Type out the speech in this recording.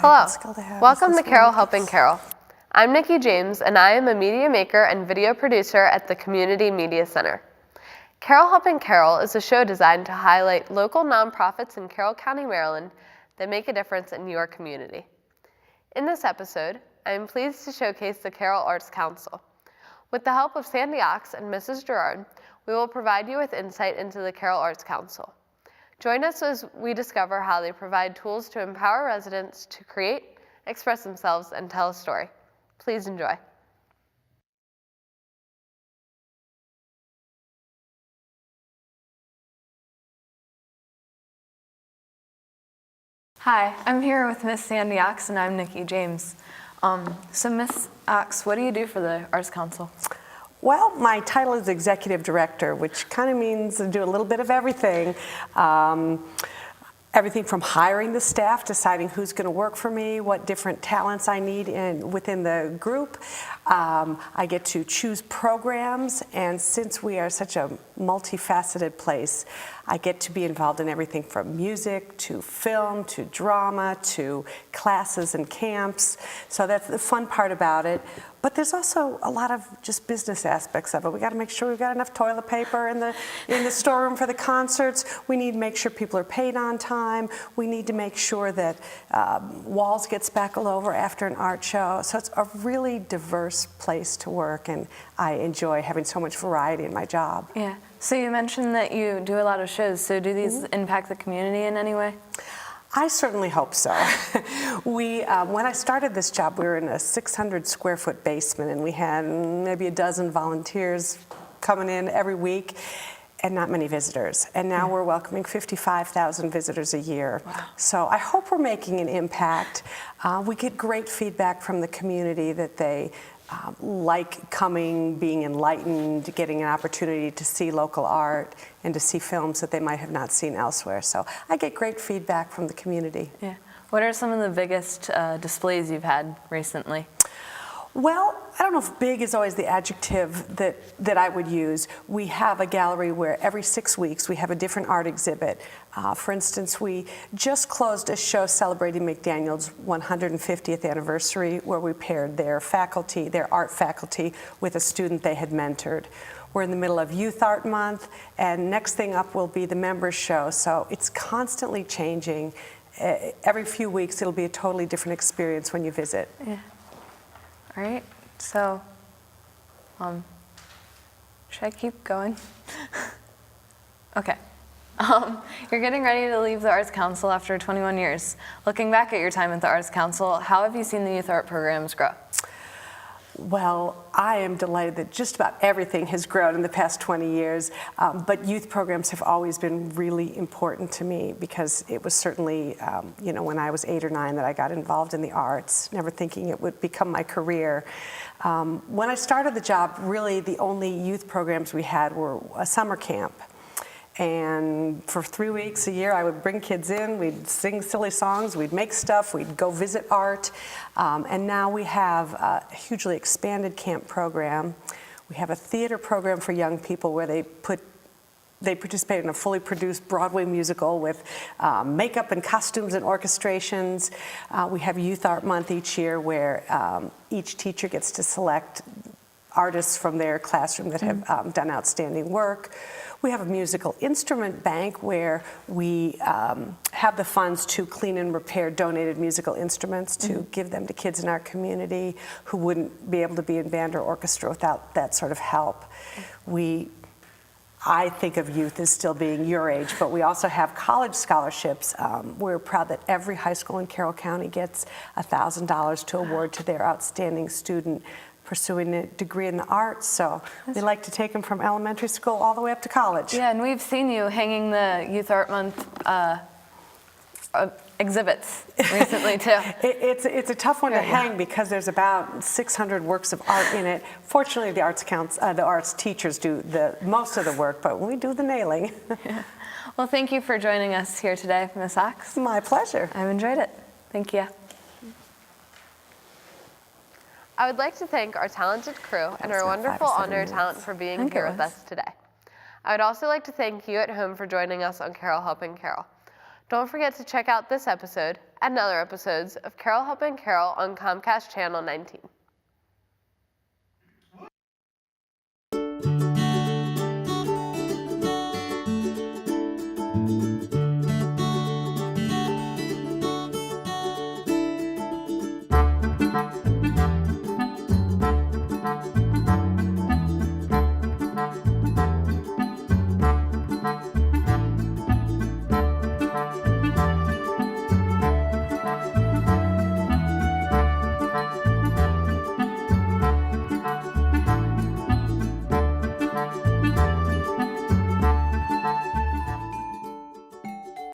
Hello, welcome to Carroll Helping Carroll. I'm Nicole James, and I am a media maker and video producer at the Community Media Center. Carroll Helping Carroll is a show designed to highlight local nonprofits in Carroll County, Maryland that make a difference in your community. In this episode, I am pleased to showcase the Carroll Arts Council. With the help of Sandy Oxx and Mrs. Gerard, we will provide you with insight into the Carroll Arts Council. Join us as we discover how they provide tools to empower residents to create, express themselves, and tell a story. Please enjoy. Hi, I'm here with Miss Sandy Oxx, and I'm Nicole James. So Miss Oxx, what do you do for the Arts Council? Well, my title is Executive Director, which kind of means I do a little bit of everything. Everything from hiring the staff, deciding who's going to work for me, what different talents I need within the group. I get to choose programs, and since we are such a multifaceted place, I get to be involved in everything from music to film to drama to classes and camps. So that's the fun part about it. But there's also a lot of just business aspects of it. We got to make sure we've got enough toilet paper in the storeroom for the concerts. We need to make sure people are paid on time. We need to make sure that walls get spackled over after an art show. So it's a really diverse place to work, and I enjoy having so much variety in my job. Yeah. So you mentioned that you do a lot of shows. So do these impact the community in any way? I certainly hope so. When I started this job, we were in a 600 square foot basement, and we had maybe a dozen volunteers coming in every week and not many visitors. And now we're welcoming 55,000 visitors a year. Wow. So I hope we're making an impact. We get great feedback from the community that they like coming, being enlightened, getting an opportunity to see local art and to see films that they might have not seen elsewhere. So I get great feedback from the community. Yeah. What are some of the biggest displays you've had recently? Well, I don't know if big is always the adjective that I would use. We have a gallery where every 6 weeks we have a different art exhibit. For instance, we just closed a show celebrating McDaniel's 150th anniversary, where we paired their art faculty, with a student they had mentored. We're in the middle of Youth Art Month, and next thing up will be the members show. So it's constantly changing. Every few weeks it'll be a totally different experience when you visit. Yeah. All right, so should I keep going? Okay. You're getting ready to leave the Arts Council after 21 years. Looking back at your time at the Arts Council, how have you seen the youth art programs grow? Well, I am delighted that just about everything has grown in the past 20 years, but youth programs have always been really important to me, because it was certainly, when I was 8 or 9 that I got involved in the arts, never thinking it would become my career. When I started the job, really the only youth programs we had were a summer camp. And for 3 weeks a year, I would bring kids in, we'd sing silly songs, we'd make stuff, we'd go visit art. And now we have a hugely expanded camp program. We have a theater program for young people where they participate in a fully produced Broadway musical with makeup and costumes and orchestrations. We have Youth Art Month each year, where each teacher gets to select artists from their classroom that have done outstanding work. We have a musical instrument bank where we have the funds to clean and repair donated musical instruments to give them to kids in our community who wouldn't be able to be in band or orchestra without that sort of help. I think of youth as still being your age, but we also have college scholarships. We're proud that every high school in Carroll County gets $1,000 to award to their outstanding student pursuing a degree in the arts. So we like to take them from elementary school all the way up to college. Yeah, and we've seen you hanging the Youth Art Month exhibits recently too. It's a tough one to hang, because there's about 600 works of art in it. Fortunately, the arts teachers do most of the work, but we do the nailing. Yeah. Well, thank you for joining us here today, Ms. Oxx. My pleasure. I've enjoyed it. Thank you. I would like to thank our talented crew and our wonderful on-air talent for being here with us today. I would also like to thank you at home for joining us on Carroll Helping Carroll. Don't forget to check out this episode, and other episodes of Carroll Helping Carroll on Comcast Channel 19.